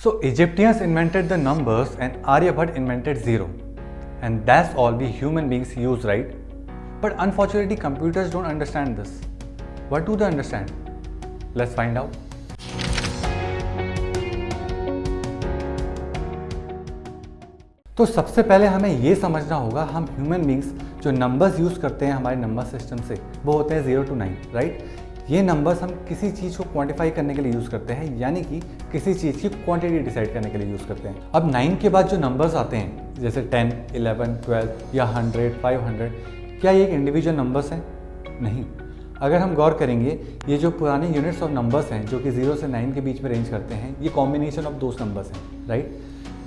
So Egyptians invented the numbers and Aryabhat invented zero. And that's all we human beings use, right? But unfortunately computers don't understand this. What do they understand? Let's find out. तो सबसे पहले हमें ये समझना होगा हम human beings जो numbers use करते हैं हमारे नंबर सिस्टम से वो होते हैं 0 to 9, राइट। ये नंबर्स हम किसी चीज़ को क्वांटिफाई करने के लिए यूज़ करते हैं, यानी कि किसी चीज़ की क्वांटिटी डिसाइड करने के लिए यूज़ करते हैं। अब 9 के बाद जो नंबर्स आते हैं जैसे 10, 11, 12 या 100, 500, क्या ये एक इंडिविजुअल नंबर्स हैं? नहीं। अगर हम गौर करेंगे ये जो पुराने यूनिट्स ऑफ नंबर्स हैं जो कि 0 से 9 के बीच में रेंज करते हैं, ये कॉम्बिनेशन ऑफ दोज नंबर्स हैं, राइट।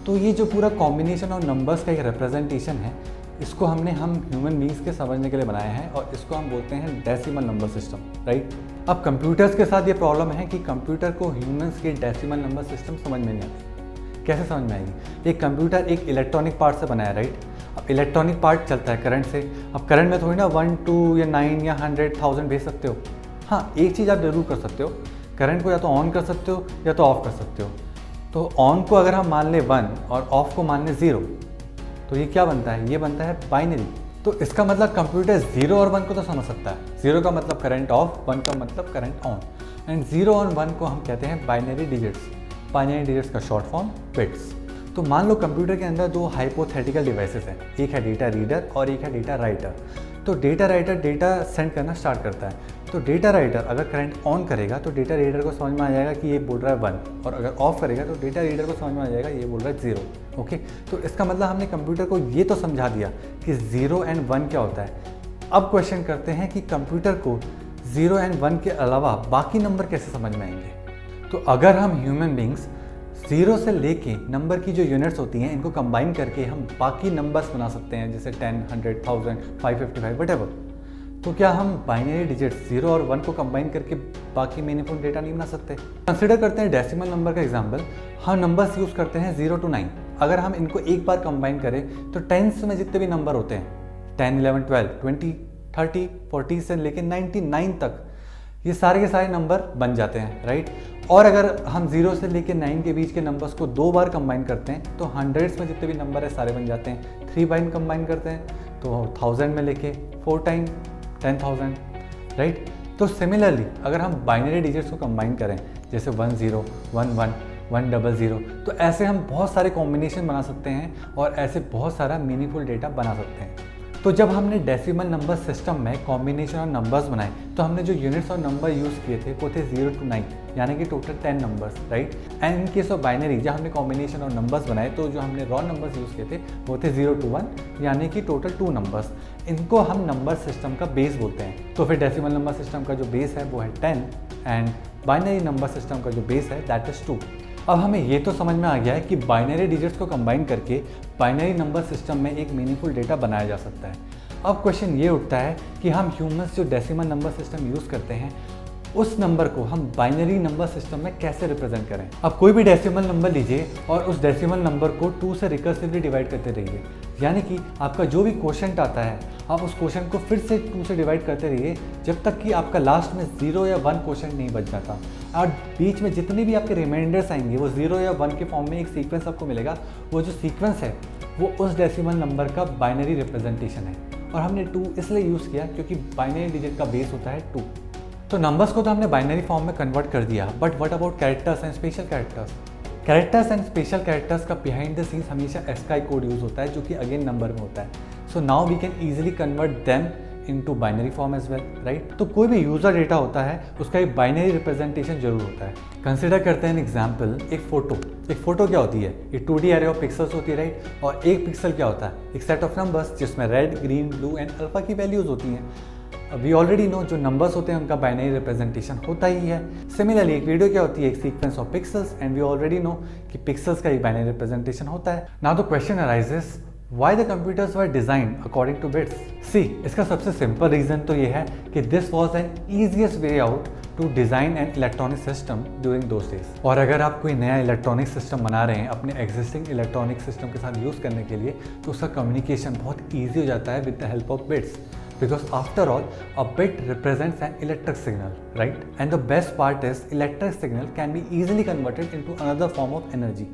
तो ये जो पूरा कॉम्बिनेशन ऑफ नंबर्स का एक रिप्रेजेंटेशन है, इसको हम ह्यूमन बींग्स के समझने के लिए बनाया है और इसको हम बोलते हैं डेसिमल नंबर सिस्टम, राइट। अब कंप्यूटर्स के साथ ये प्रॉब्लम है कि कंप्यूटर को ह्यूमंस के डेसिमल नंबर सिस्टम समझ में नहीं आती। कैसे समझ में आएगी? एक कंप्यूटर एक इलेक्ट्रॉनिक पार्ट से बनाया है, राइट। अब इलेक्ट्रॉनिक पार्ट चलता है करंट से। अब करंट में थोड़ी ना 1, 2 या 9 या 100, 1000 भेज सकते हो। हाँ, एक चीज़ आप जरूर कर सकते हो, करंट को या तो ऑन कर सकते हो या तो ऑफ कर सकते हो। तो ऑन को अगर हम मान लें 1 और ऑफ को मान लें 0, तो ये क्या बनता है? ये बनता है बाइनरी। तो इसका मतलब कंप्यूटर 0 और 1 को तो समझ सकता है। 0 का मतलब करंट ऑफ, 1 का मतलब करंट ऑन, एंड 0 और 1 को हम कहते हैं बाइनरी डिजिट्स। बाइनरी डिजिट्स का शॉर्ट फॉर्म बिट्स। तो मान लो कंप्यूटर के अंदर दो हाइपोथेटिकल डिवाइसेस हैं, एक है डेटा रीडर और एक है डेटा राइटर। तो डेटा राइटर डेटा सेंड करना स्टार्ट करता है। तो डेटा राइटर अगर करंट ऑन करेगा तो डेटा रीडर को समझ में आ जाएगा कि ये बोल रहा है 1, और अगर ऑफ करेगा तो डेटा रीडर को समझ में आ जाएगा ये बोल रहा है 0। ओके, तो इसका मतलब हमने कंप्यूटर को ये तो समझा दिया कि 0 एंड 1 क्या होता है। अब क्वेश्चन करते हैं कि कंप्यूटर को 0 एंड 1 के अलावा बाकी नंबर कैसे समझ में आएंगे। तो अगर हम ह्यूमन बींग्स 0 से लेके नंबर की जो यूनिट्स होती हैं इनको कंबाइन करके हम बाकी नंबर्स बना सकते हैं, जैसे 10, 100, 1000, 555 वटेवर। तो क्या हम बाइनरी डिजिट्स 0 और 1 को कंबाइन करके बाकी मीनिंगफुल डेटा नहीं बना सकते? कंसिडर करते हैं डेसिमल नंबर का एग्जांपल। हम नंबर्स यूज़ करते हैं 0 to 9। अगर हम इनको एक बार कंबाइन करें तो टेंस में जितने भी नंबर होते हैं 10, 11, 12, 20, 30, 40 से लेके 99 तक, ये सारे के सारे नंबर बन जाते हैं, राइट। और अगर हम 0 से लेके 9 के बीच के नंबर्स को 2 बार कंबाइन करते हैं तो हंड्रेड्स में जितने भी नंबर है सारे बन जाते हैं। 3 बार कंबाइन करते हैं तो 1000 में लेके 4 टाइम 10,000, राइट। तो सिमिलरली अगर हम बाइनरी डिजिट्स को कंबाइन करें जैसे 10, 11, 100, तो ऐसे हम बहुत सारे कॉम्बिनेशन बना सकते हैं और ऐसे बहुत सारा मीनिंगफुल डेटा बना सकते हैं। तो जब हमने डेसिमल नंबर सिस्टम में कॉम्बिनेशन ऑफ नंबर्स बनाए तो हमने जो यूनिट्स और नंबर यूज़ किए थे वो थे 0 to 9, यानी कि total 10 numbers, right. And in case of binary जब हमने कॉम्बिनेशन ऑफ नंबर्स बनाए तो जो हमने रॉ नंबर्स यूज़ किए थे वो थे 0 to 1, यानी कि टोटल 2 नंबर्स। इनको हम नंबर सिस्टम का बेस बोलते हैं। तो फिर डेसिमल नंबर सिस्टम का जो बेस है वो है 10 एंड बाइनरी नंबर सिस्टम का जो बेस है दैट इज़ 2। अब हमें ये तो समझ में आ गया है कि बाइनरी डिजिट्स को कंबाइन करके बाइनरी नंबर सिस्टम में एक मीनिंगफुल डेटा बनाया जा सकता है। अब क्वेश्चन ये उठता है कि हम ह्यूमंस जो डेसिमल नंबर सिस्टम यूज़ करते हैं उस नंबर को हम बाइनरी नंबर सिस्टम में कैसे रिप्रेजेंट करें। अब कोई भी डेसिमल नंबर लीजिए और उस डेसिमल नंबर को 2 से रिकर्सिवली डिवाइड करते रहिए, यानी कि आपका जो भी क्वोशंट आता है आप उस क्वोशंट को फिर से 2 से डिवाइड करते रहिए जब तक कि आपका लास्ट में 0 या 1 क्वोशंट नहीं बच जाता। और बीच में जितने भी आपके रिमाइंडर्स आएंगे वो 0 या 1 के फॉर्म में एक सीक्वेंस आपको मिलेगा। वो जो सीक्वेंस है वो उस डेसिमल नंबर का बाइनरी रिप्रेजेंटेशन है। और हमने 2 इसलिए यूज़ किया क्योंकि बाइनरी डिजिट का बेस होता है 2। तो नंबर्स को तो हमने बाइनरी फॉर्म में कन्वर्ट कर दिया, but what about characters and special characters? Characters and special characters का बिहाइंड द सीन्स हमेशा एस्काई कोड यूज़ होता है जो कि अगेन नंबर में होता है। So now we can easily convert them into binary form as well, right. तो कोई भी यूज़र डेटा होता है उसका एक बाइनरी रिप्रेजेंटेशन जरूर होता है। कंसिडर करते हैं एग्जाम्पल, एक फ़ोटो क्या होती है? एक 2D एरे ऑफ पिक्सल्स होती है, राइट। और एक पिक्सल क्या होता है? एक सेट ऑफ नंबर्स जिसमें red, green, blue and alpha की वैल्यूज़ होती हैं। वी ऑलरेडी नो जो नंबर्स होते हैं उनका बाइनरी रिप्रेजेंटेशन होता ही है। सिमिलरली एक वीडियो क्या होती है? एक sequence of pixels, and we already know कि पिक्सल्स का एक बाइनरी रिप्रेजेंटेशन होता है। Now the question arises, why the computers were designed according to bits? See, इसका सबसे सिंपल रीजन तो ये है कि this was an easiest way out to design an electronic system during those days. और अगर आप कोई नया इलेक्ट्रॉनिक सिस्टम बना रहे हैं अपने एग्जिस्टिंग इलेक्ट्रॉनिक सिस्टम के साथ यूज़ करने के लिए तो उसका कम्युनिकेशन बहुत ईजी हो जाता है with the help of bits. because after all, a bit represents an electric signal, right? And the best part is electric signal can be easily converted into another form of energy.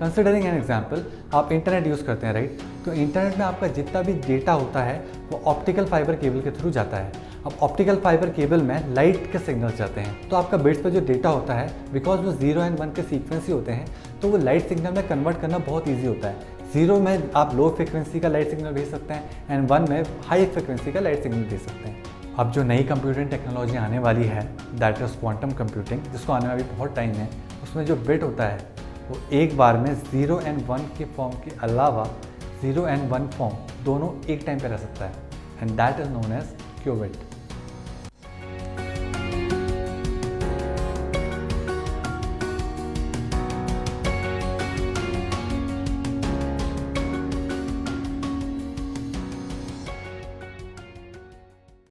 Considering an example, आप internet use करते हैं, right? तो internet में आपका जितना भी data होता है वो ऑप्टिकल फाइबर केबल के थ्रू जाता है। अब ऑप्टिकल फाइबर केबल में लाइट के सिग्नल्स जाते हैं, तो आपका बिट्स पे जो डेटा होता है, बिकॉज वो 0 एंड 1 के सीक्वेंस ही होते हैं, तो वो लाइट सिग्नल में कन्वर्ट करना बहुत ईजी होता है। 0 में आप लो फ्रिक्वेंसी का लाइट सिग्नल भेज सकते हैं एंड 1 में हाई फ्रिक्वेंसी का लाइट सिग्नल भेज सकते हैं। अब जो नई कंप्यूटिंग टेक्नोलॉजी आने वाली है, दैट इज़ क्वांटम कंप्यूटिंग, जिसको आने में अभी बहुत टाइम है, उसमें जो बिट होता है वो एक बार में 0 एंड 1 के फॉर्म के अलावा 0 एंड 1 फॉर्म दोनों एक टाइम पे रह सकता है, and that is known as qubit.